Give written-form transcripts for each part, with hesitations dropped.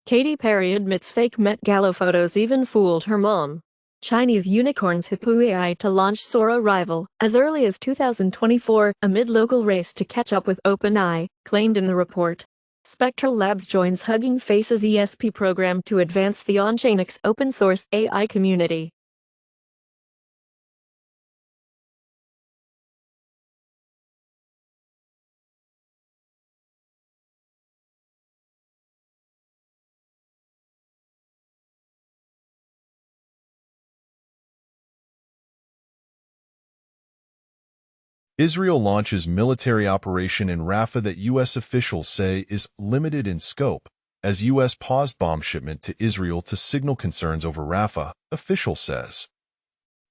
Katy Perry admits fake Met Gala photos even fooled her mom. Chinese unicorns Hippo AI to launch Sora rival as early as 2024 amid local race to catch up with OpenAI, claimed in the report. Spectral Labs joins Hugging Faces ESP program to advance the on-chain open-source AI community. Israel launches military operation in Rafah that U.S. officials say is limited in scope, as U.S. paused bomb shipment to Israel to signal concerns over Rafah, official says.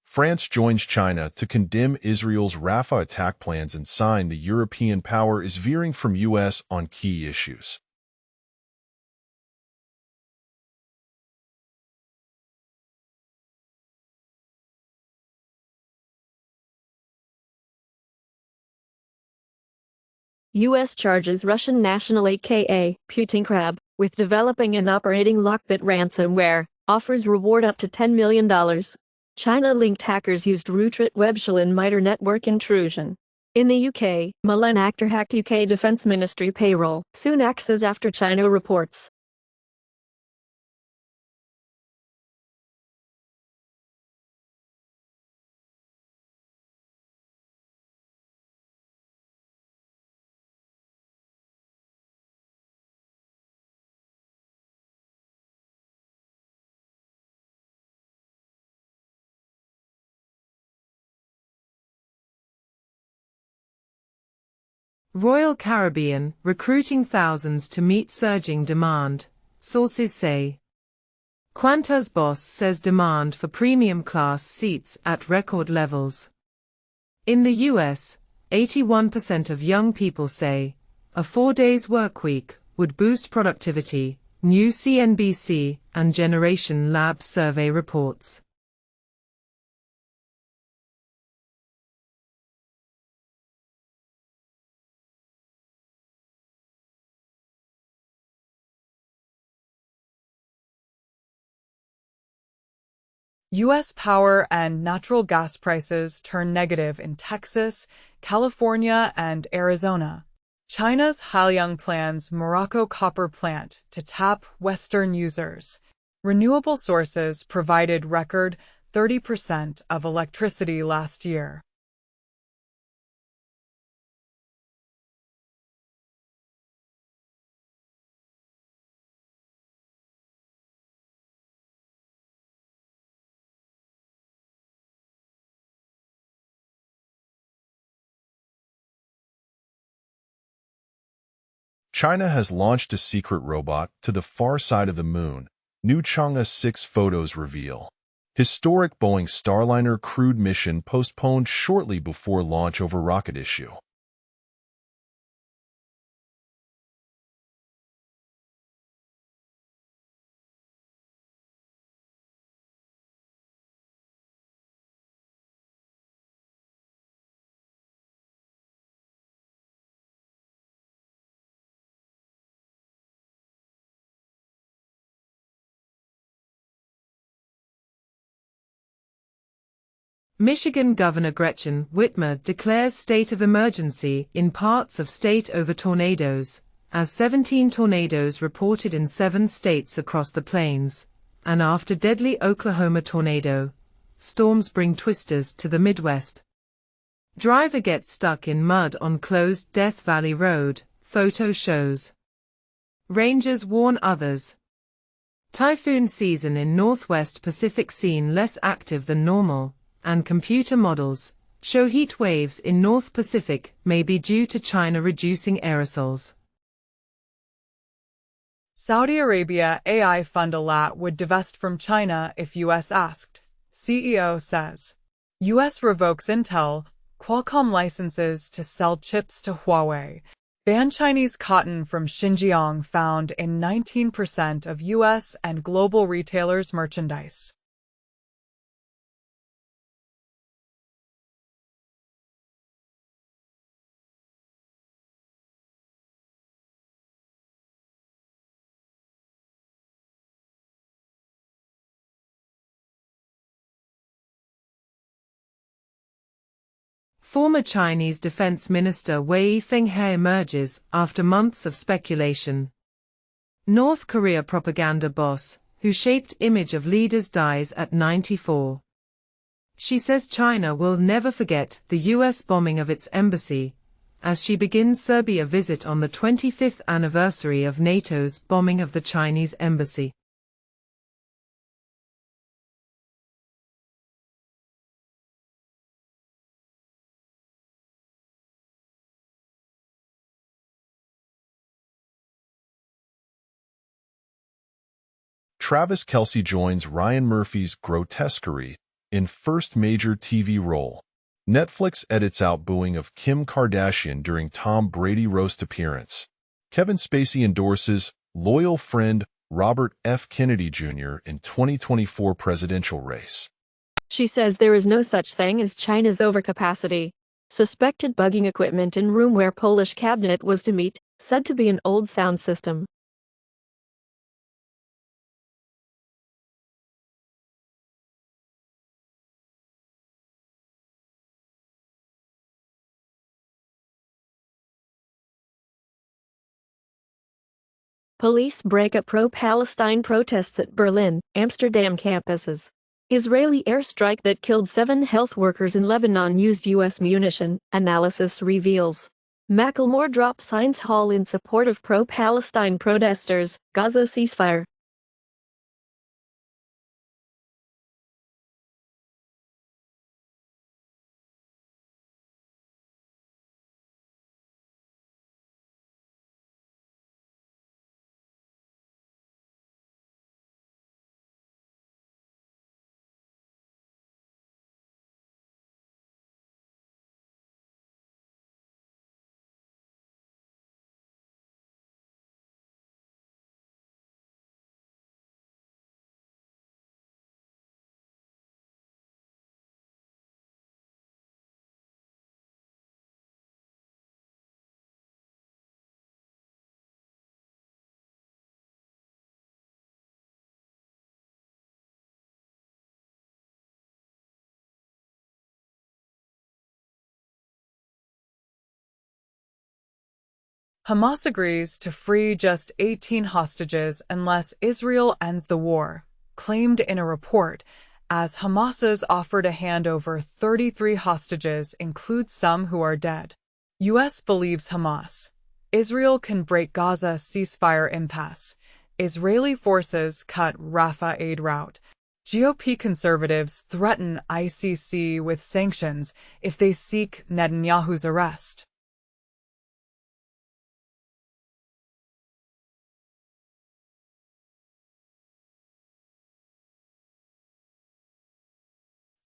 France joins China to condemn Israel's Rafah attack plans and sign the European power is veering from U.S. on key issues. U.S. charges Russian national aka Putin Crab with developing and operating Lockbit ransomware, offers reward up to $10 million. China-linked hackers used Rootrit Webshell in MITRE network intrusion. In the UK, Milan actor hacked UK Defence Ministry payroll, soon says after China reports. Royal Caribbean, recruiting thousands to meet surging demand, sources say. Qantas boss says demand for premium class seats at record levels. In the US, 81% of young people say a 4-day workweek would boost productivity, new CNBC and Generation Lab survey reports. U.S. power and natural gas prices turn negative in Texas, California, and Arizona. China's Hailiang plans Morocco copper plant to tap Western users. Renewable sources provided record 30% of electricity last year. China has launched a secret robot to the far side of the moon, new Chang'e 6 photos reveal. Historic Boeing Starliner crewed mission postponed shortly before launch over rocket issue. Michigan Governor Gretchen Whitmer declares state of emergency in parts of state over tornadoes, as 17 tornadoes reported in 7 states across the plains, and after deadly Oklahoma tornado, storms bring twisters to the Midwest. Driver gets stuck in mud on closed Death Valley Road, photo shows. Rangers warn others. Typhoon season in Northwest Pacific seen less active than normal, and computer models show heat waves in North Pacific may be due to China reducing aerosols. Saudi Arabia AI fund Alat would divest from China if U.S. asked, CEO says. U.S. revokes Intel, Qualcomm licenses to sell chips to Huawei. Ban Chinese cotton from Xinjiang found in 19% of U.S. and global retailers' merchandise. Former Chinese Defense Minister Wei Fenghe emerges after months of speculation. North Korea propaganda boss, who shaped image of leaders, dies at 94. She says China will never forget the U.S. bombing of its embassy, as she begins Serbia visit on the 25th anniversary of NATO's bombing of the Chinese embassy. Travis Kelce joins Ryan Murphy's grotesquerie in first major TV role. Netflix edits out booing of Kim Kardashian during Tom Brady roast appearance. Kevin Spacey endorses loyal friend Robert F. Kennedy Jr. in 2024 presidential race. She says there is no such thing as China's overcapacity. Suspected bugging equipment in room where Polish cabinet was to meet, said to be an old sound system. Police break up pro-Palestine protests at Berlin, Amsterdam campuses. Israeli airstrike that killed 7 health workers in Lebanon used U.S. munition, analysis reveals. Macklemore drops Science Hall in support of pro-Palestine protesters, Gaza ceasefire. Hamas agrees to free just 18 hostages unless Israel ends the war, claimed in a report, as Hamas's offer to hand over 33 hostages includes some who are dead. U.S. believes Hamas. Israel can break Gaza ceasefire impasse. Israeli forces cut Rafah aid route. GOP conservatives threaten ICC with sanctions if they seek Netanyahu's arrest.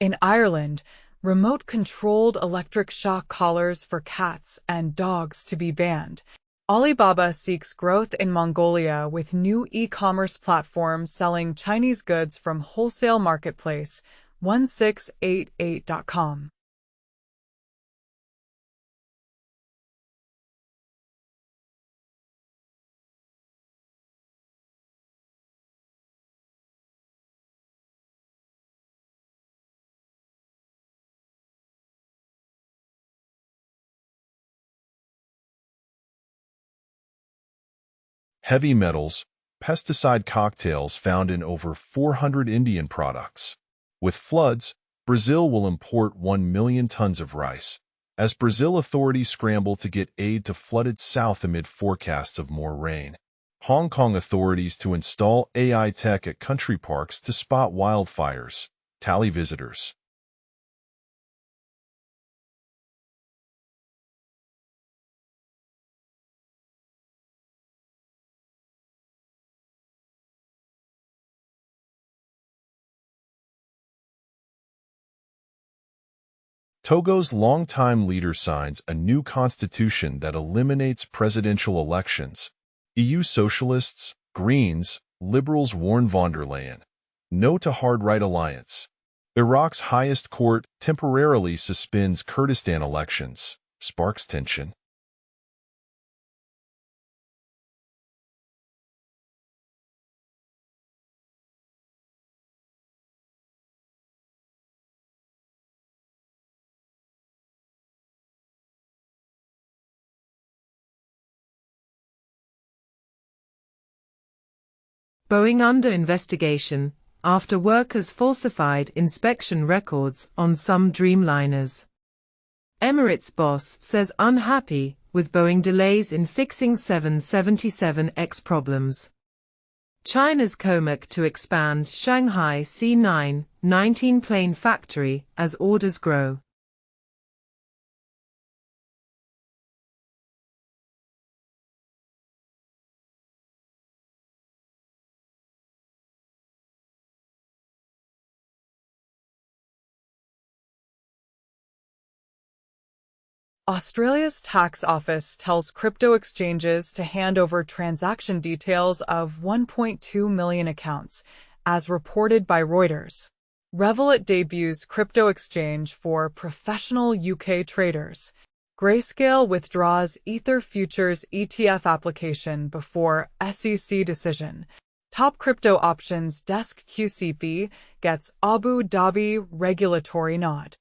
In Ireland, remote-controlled electric shock collars for cats and dogs to be banned. Alibaba seeks growth in Mongolia with new e-commerce platform selling Chinese goods from wholesale marketplace 1688.com. Heavy metals, pesticide cocktails found in over 400 Indian products. With floods, Brazil will import 1 million tons of rice, as Brazil authorities scramble to get aid to flooded south amid forecasts of more rain. Hong Kong authorities to install AI tech at country parks to spot wildfires, tally visitors. Togo's longtime leader signs a new constitution that eliminates presidential elections. EU socialists, Greens, Liberals warn von der Leyen. No to hard right alliance. Iraq's highest court temporarily suspends Kurdistan elections, sparks tension. Boeing under investigation after workers falsified inspection records on some Dreamliners. Emirates boss says unhappy with Boeing delays in fixing 777X problems. China's COMAC to expand Shanghai C9-19 plane factory as orders grow. Australia's tax office tells crypto exchanges to hand over transaction details of 1.2 million accounts, as reported by Reuters. Revolut debuts crypto exchange for professional UK traders. Grayscale withdraws Ether Futures ETF application before SEC decision. Top crypto options desk QCP gets Abu Dhabi regulatory nod.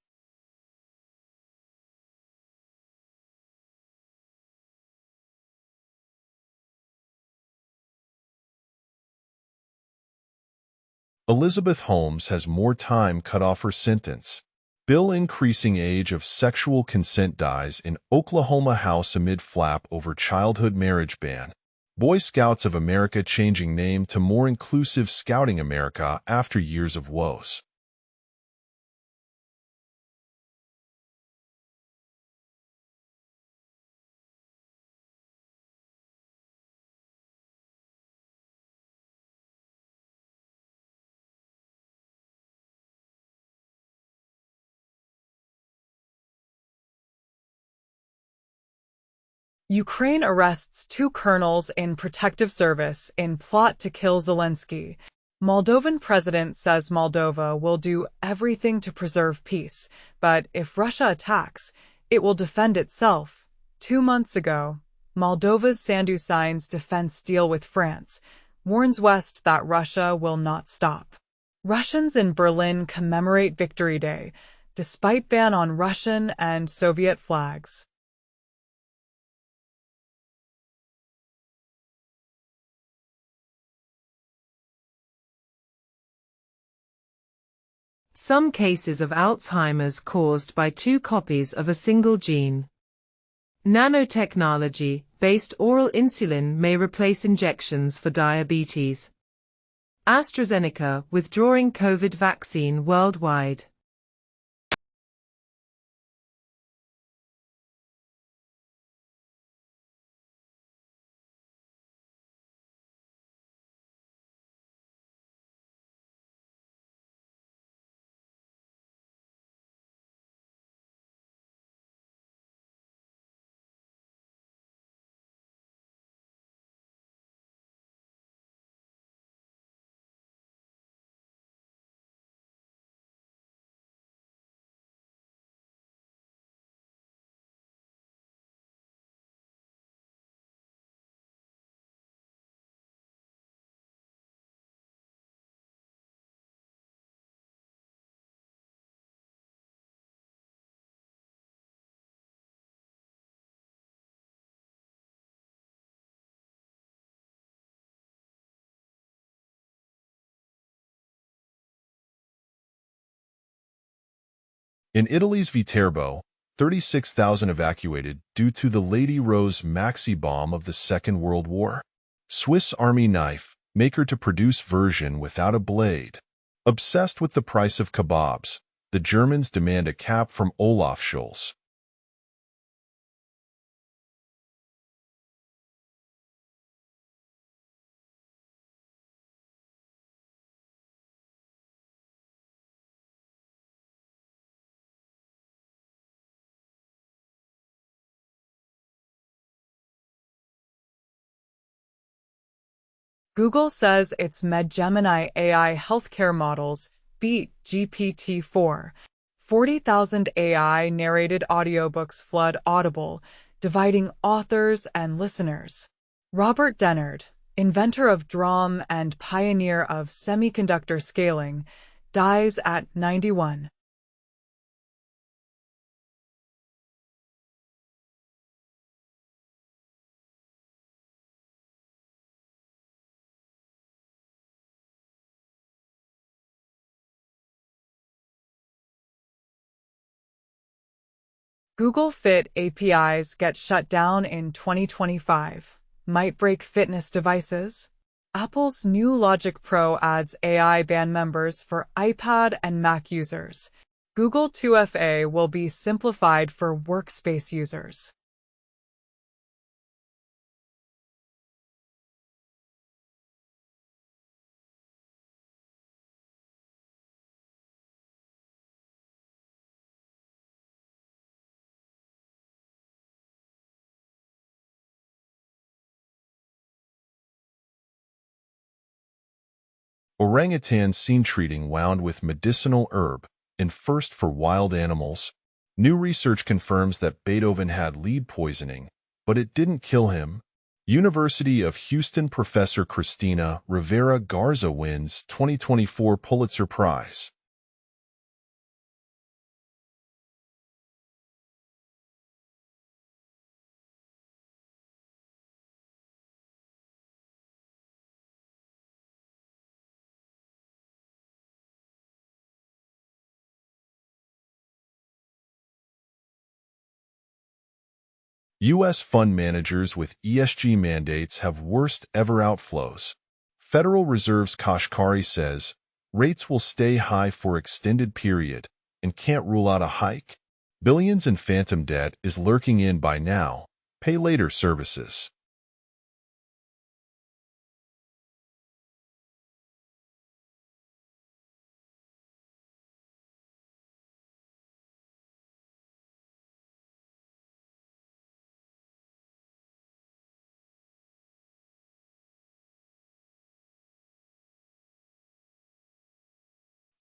Elizabeth Holmes has more time cut off her sentence. Bill increasing age of sexual consent dies in Oklahoma House amid flap over childhood marriage ban. Boy Scouts of America changing name to more inclusive Scouting America after years of woes. Ukraine arrests 2 colonels in protective service in plot to kill Zelensky. Moldovan president says Moldova will do everything to preserve peace, but if Russia attacks, it will defend itself. 2 months ago, Moldova's Sandu signs defense deal with France, warns West that Russia will not stop. Russians in Berlin commemorate Victory Day, despite ban on Russian and Soviet flags. Some cases of Alzheimer's caused by 2 copies of a single gene. Nanotechnology-based oral insulin may replace injections for diabetes. AstraZeneca withdrawing COVID vaccine worldwide. In Italy's Viterbo, 36,000 evacuated due to the Lady Rose maxi bomb of the Second World War. Swiss Army knife maker to produce version without a blade. Obsessed with the price of kebabs, the Germans demand a cap from Olaf Scholz. Google says its Gemini AI healthcare models beat GPT-4. 40,000 AI-narrated audiobooks flood Audible, dividing authors and listeners. Robert Dennard, inventor of DRAM and pioneer of semiconductor scaling, dies at 91. Google Fit APIs get shut down in 2025. Might break fitness devices. Apple's new Logic Pro adds AI band members for iPad and Mac users. Google 2FA will be simplified for workspace users. Orangutan scene treating wound with medicinal herb, and first for wild animals. New research confirms that Beethoven had lead poisoning, but it didn't kill him. University of Houston professor Cristina Rivera Garza wins 2024 Pulitzer Prize. U.S. fund managers with ESG mandates have worst ever outflows. Federal Reserve's Kashkari says rates will stay high for extended period and can't rule out a hike. Billions in phantom debt is lurking in by now. Pay later services.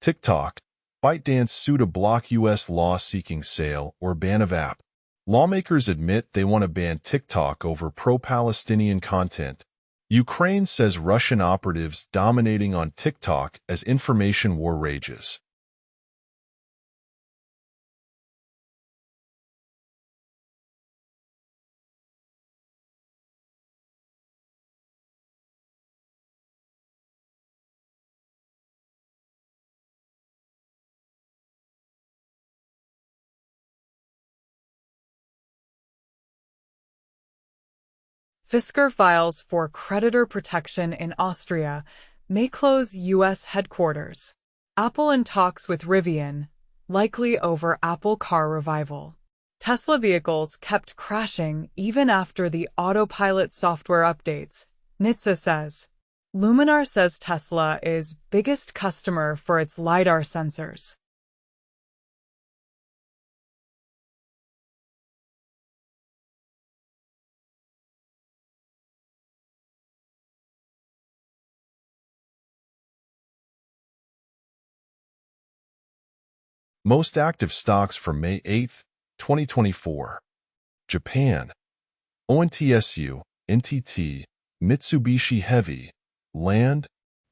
TikTok. ByteDance sue to block U.S. law-seeking sale or ban of app. Lawmakers admit they want to ban TikTok over pro-Palestinian content. Ukraine says Russian operatives dominating on TikTok as information war rages. Fisker files for creditor protection in Austria, may close U.S. headquarters. Apple in talks with Rivian, likely over Apple car revival. Tesla vehicles kept crashing even after the autopilot software updates, NHTSA says. Luminar says Tesla is biggest customer for its LiDAR sensors. Most active stocks for May 8, 2024. Japan. ONTSU, NTT, Mitsubishi Heavy, Land.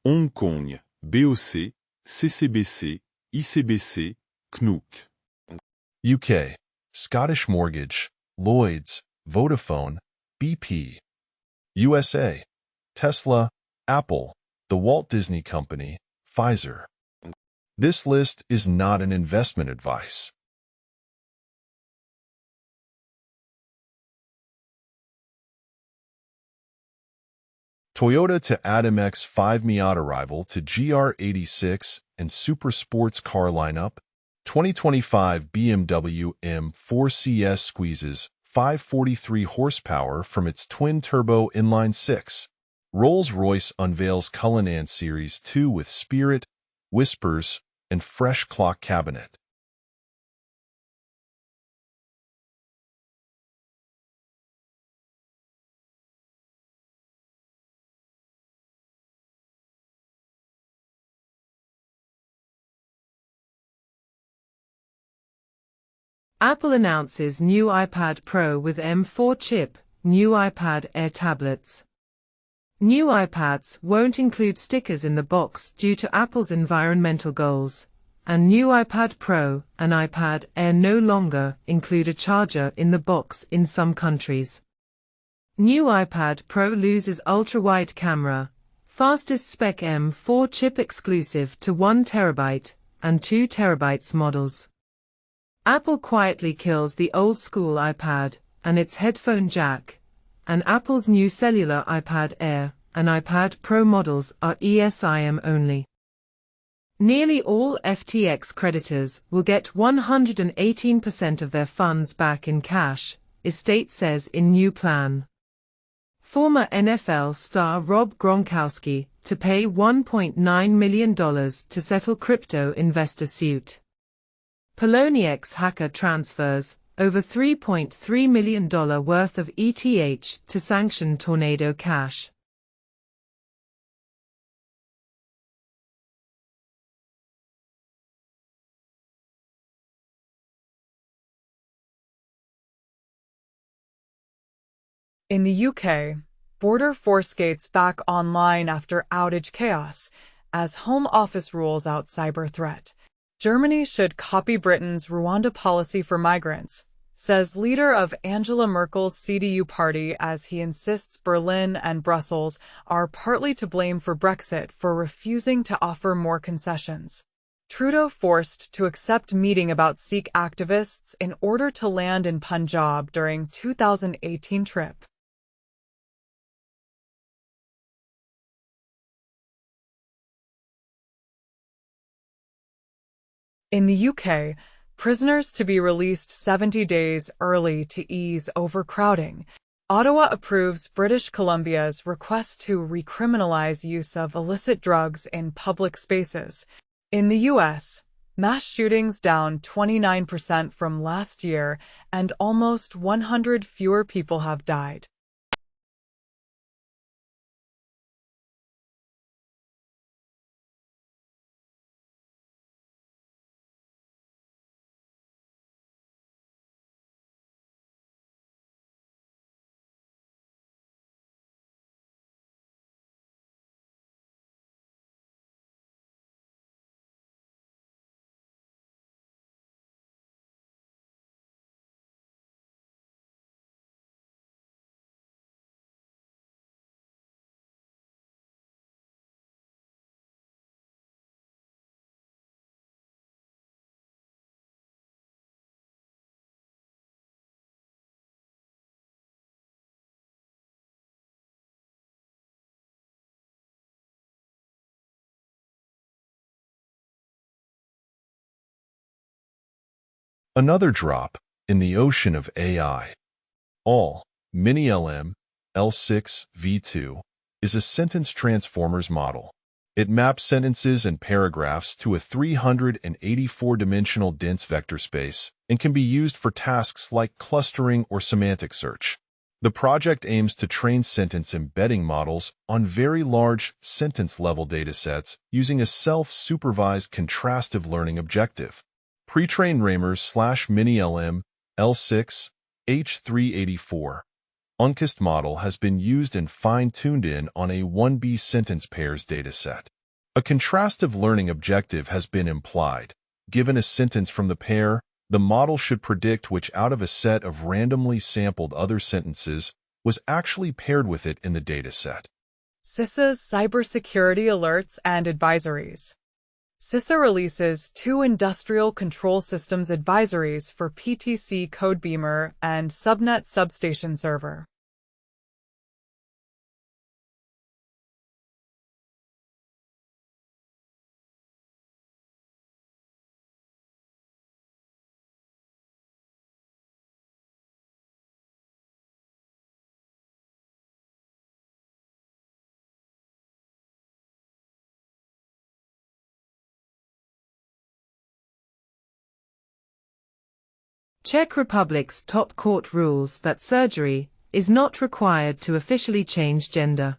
Hong Kong, BOC, CCBC, ICBC, CNOOC. UK. Scottish Mortgage, Lloyds, Vodafone, BP. USA. Tesla, Apple, The Walt Disney Company, Pfizer. This list is not an investment advice. Toyota to add MX-5 Miata rival to GR86 and Super Sports car lineup. 2025 BMW M4 CS squeezes 543 horsepower from its twin-turbo inline-six. Rolls-Royce unveils Cullinan Series 2 with Spirit, Whispers, and fresh clock cabinet. Apple announces new iPad Pro with M4 chip, new iPad Air tablets. New iPads won't include stickers in the box due to Apple's environmental goals, and new iPad Pro and iPad Air no longer include a charger in the box in some countries. New iPad Pro loses ultra-wide camera, fastest spec M4 chip exclusive to 1 TB and 2 TB models. Apple quietly kills the old-school iPad and its headphone jack, and Apple's new cellular iPad Air and iPad Pro models are eSIM only. Nearly all FTX creditors will get 118% of their funds back in cash, estate says in new plan. Former NFL star Rob Gronkowski to pay $1.9 million to settle crypto investor suit. Poloniex hacker transfers over $3.3 million worth of ETH to sanction Tornado Cash. In the UK, border force gates back online after outage chaos, as Home Office rules out cyber threat. Germany should copy Britain's Rwanda policy for migrants, says leader of Angela Merkel's CDU party, as he insists Berlin and Brussels are partly to blame for Brexit for refusing to offer more concessions. Trudeau forced to accept meeting about Sikh activists in order to land in Punjab during 2018 trip. In the UK, prisoners to be released 70 days early to ease overcrowding. Ottawa approves British Columbia's request to recriminalize use of illicit drugs in public spaces. In the US, mass shootings down 29% from last year, and almost 100 fewer people have died. Another drop in the ocean of AI. All Mini-LM L6 V2 is a sentence transformers model. It maps sentences and paragraphs to a 384-dimensional dense vector space and can be used for tasks like clustering or semantic search. The project aims to train sentence embedding models on very large sentence-level datasets using a self-supervised contrastive learning objective. Pre-trained Ramers/Mini-LM L6 H384 Uncast model has been used and fine-tuned in on a 1B sentence pairs dataset. A contrastive learning objective has been implied. Given a sentence from the pair, the model should predict which out of a set of randomly sampled other sentences was actually paired with it in the dataset. CISA's cybersecurity alerts and advisories. CISA releases 2 industrial control systems advisories for PTC Codebeamer and Subnet Substation Server. Czech Republic's top court rules that surgery is not required to officially change gender.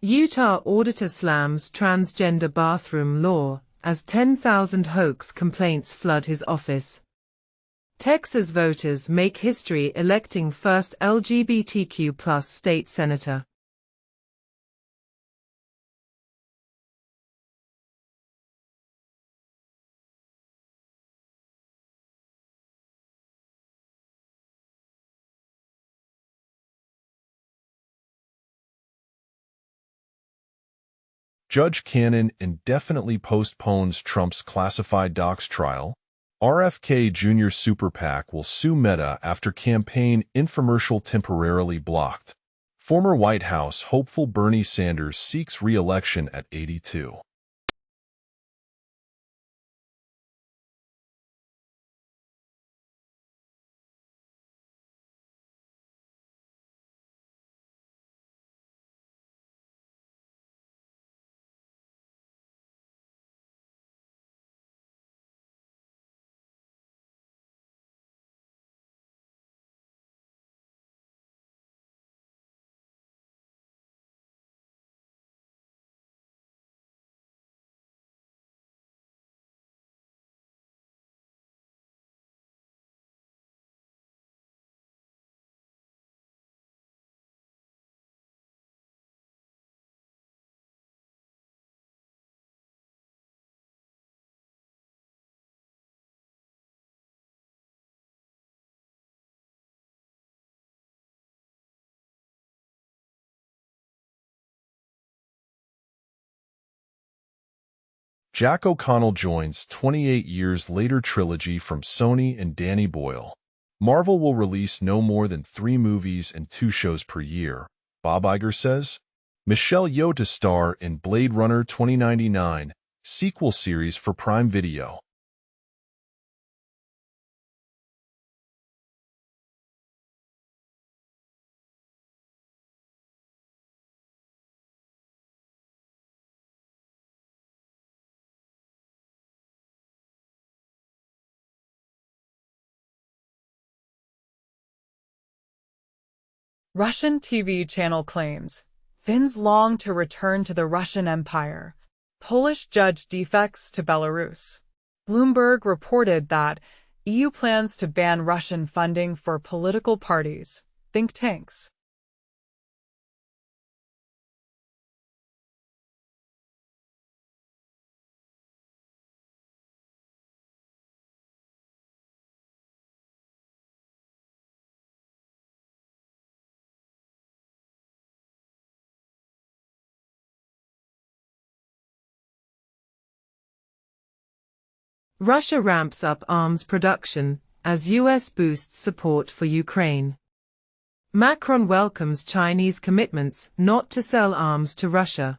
Utah auditor slams transgender bathroom law as 10,000 hoax complaints flood his office. Texas voters make history electing first LGBTQ+ state senator. Judge Cannon indefinitely postpones Trump's classified docs trial. RFK Jr. Super PAC will sue Meta after campaign infomercial temporarily blocked. Former White House hopeful Bernie Sanders seeks re-election at 82. Jack O'Connell joins 28 years later trilogy from Sony and Danny Boyle. Marvel will release no more than 3 movies and 2 shows per year, Bob Iger says. Michelle Yeoh to star in Blade Runner 2099, sequel series for Prime Video. Russian TV channel claims Finns long to return to the Russian Empire. Polish judge defects to Belarus. Bloomberg reported that EU plans to ban Russian funding for political parties, think tanks. Russia ramps up arms production as US boosts support for Ukraine. Macron welcomes Chinese commitments not to sell arms to Russia.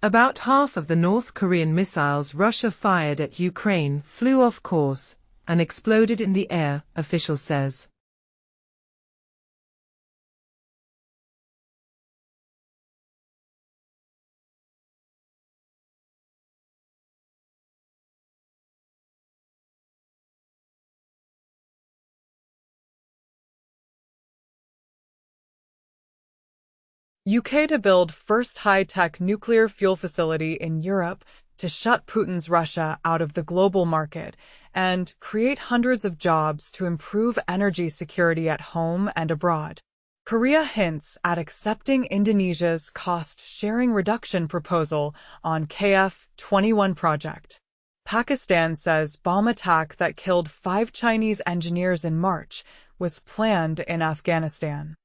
About half of the North Korean missiles Russia fired at Ukraine flew off course and exploded in the air, official says. UK to build first high-tech nuclear fuel facility in Europe to shut Putin's Russia out of the global market and create hundreds of jobs to improve energy security at home and abroad. Korea hints at accepting Indonesia's cost-sharing reduction proposal on KF-21 project. Pakistan says bomb attack that killed 5 Chinese engineers in March was planned in Afghanistan.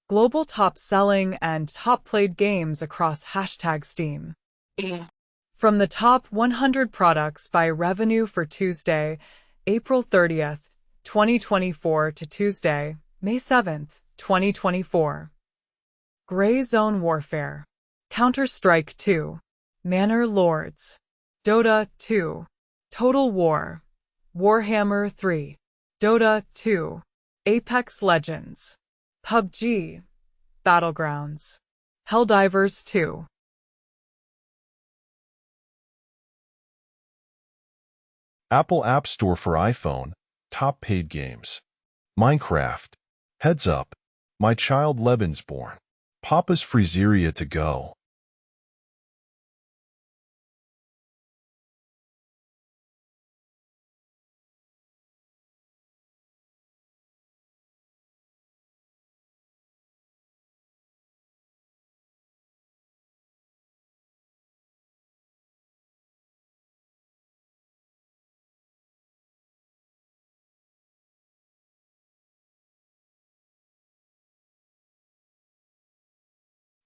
Global top-selling and top-played games across #Steam. From the top 100 products by revenue for Tuesday, April 30th, 2024 to Tuesday, May 7th, 2024. Gray Zone Warfare. Counter-Strike 2. Manor Lords. Dota 2. Total War. Warhammer 3. Dota 2. Apex Legends. PUBG. Battlegrounds. Helldivers 2. Apple App Store for iPhone, top paid games. Minecraft. Heads Up. My Child Lebensborn. Papa's Freezeria to go.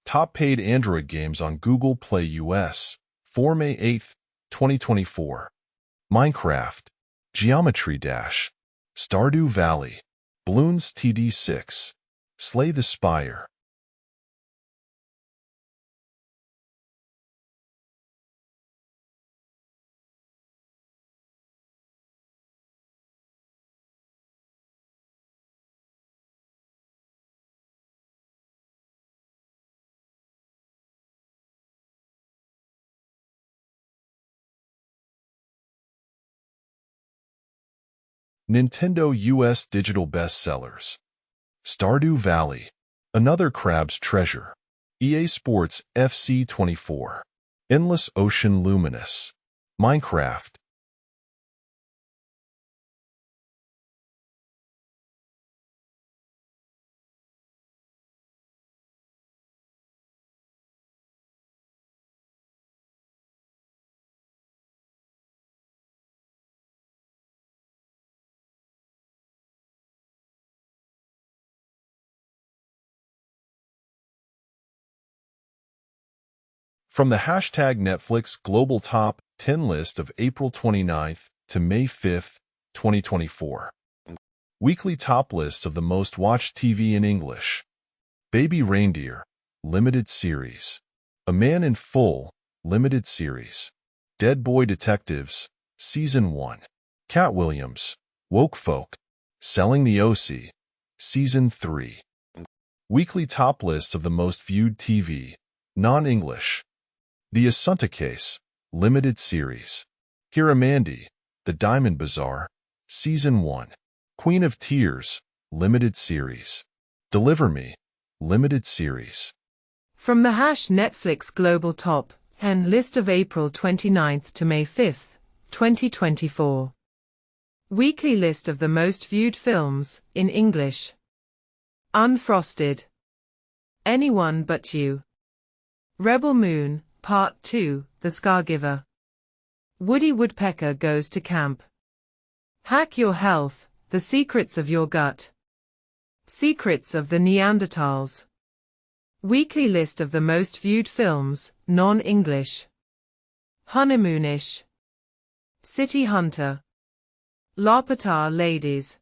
Top paid Android games on Google Play US. 4 May 8, 2024. Minecraft, Geometry Dash, Stardew Valley, Bloons TD6, Slay the Spire. Nintendo US Digital Bestsellers. Stardew Valley, Another Crab's Treasure. EA Sports FC 24. Endless Ocean Luminous. Minecraft. From the hashtag Netflix Global Top 10 list of April 29th to May 5th, 2024. Weekly top lists of the most watched TV in English. Baby Reindeer, Limited Series. A Man in Full, Limited Series. Dead Boy Detectives, Season 1. Cat Williams, Woke Folk, Selling the OC, Season 3. Weekly top lists of the most viewed TV, non-English. The Asunta Case, Limited Series. Hiramandi, The Diamond Bazaar, Season 1. Queen of Tears, Limited Series. Deliver Me, Limited Series. From the Netflix Global Top 10 list of April 29th to May 5th, 2024. Weekly list of the most viewed films, in English. Unfrosted. Anyone But You. Rebel Moon, Part 2, The Scargiver. Woody Woodpecker Goes to Camp. Hack Your Health, The Secrets of Your Gut. Secrets of the Neanderthals. Weekly list of the most viewed films, non-English. Honeymoonish. City Hunter. Larpata Ladies.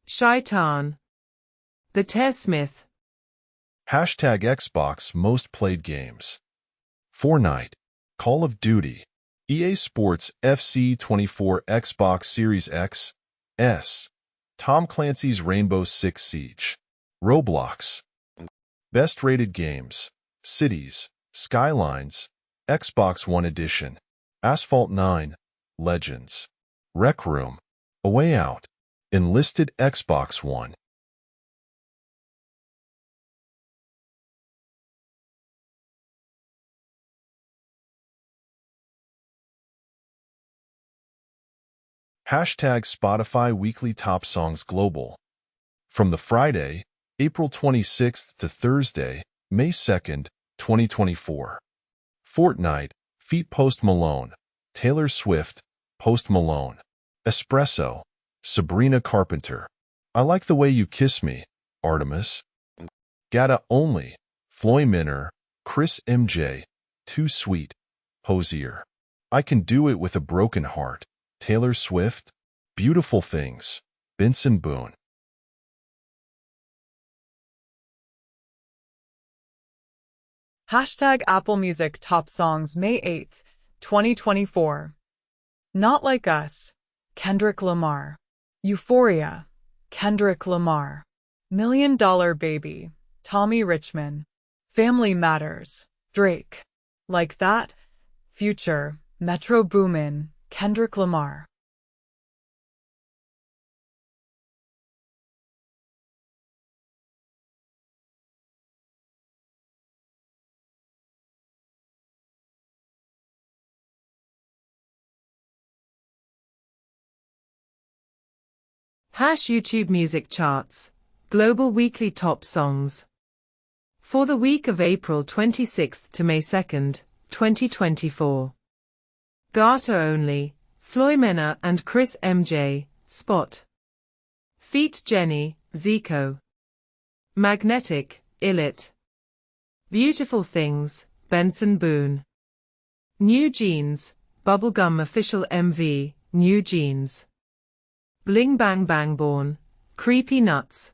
Shaitan. The Tearsmith. Hashtag Xbox Most Played Games. Fortnite, Call of Duty, EA Sports FC 24 Xbox Series X, S, Tom Clancy's Rainbow Six Siege, Roblox. Best Rated Games, Cities, Skylines, Xbox One Edition, Asphalt 9, Legends, Rec Room, A Way Out, Enlisted Xbox One. Hashtag Spotify Weekly Top Songs Global. From the Friday, April 26th to Thursday, May 2nd, 2024. Fortnite, Feat Post Malone, Taylor Swift, Post Malone. Espresso, Sabrina Carpenter. I Like the Way You Kiss Me, Artemis. Gata Only, Floy Minor, Chris MJ, Too Sweet, Hosier. I Can Do It With a Broken Heart, Taylor Swift. Beautiful Things, Benson Boone. Hashtag Apple Music Top Songs May 8th, 2024. Not Like Us, Kendrick Lamar. Euphoria, Kendrick Lamar. $1 Million Baby, Tommy Richman. Family Matters, Drake. Like That, Future, Metro Boomin, Kendrick Lamar. YouTube Music Charts, Global Weekly Top Songs. For the week of April 26th to May 2nd, 2024. Gata Only, Floy Minor and Chris MJ, Spot. Feat Jenny, Zico. Magnetic, Illit. Beautiful Things, Benson Boone. New Jeans, Bubblegum Official MV, New Jeans. Bling Bang Bang Born, Creepy Nuts.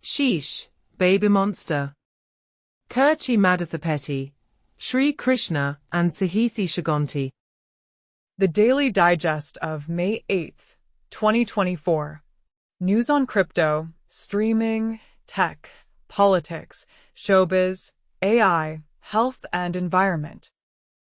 Sheesh, Baby Monster. Kirchi Madhathapeti, Sri Krishna and Sahithi Shaganti. The Daily Digest of May 8, 2024. News on crypto, streaming, tech, politics, showbiz, AI, health and environment.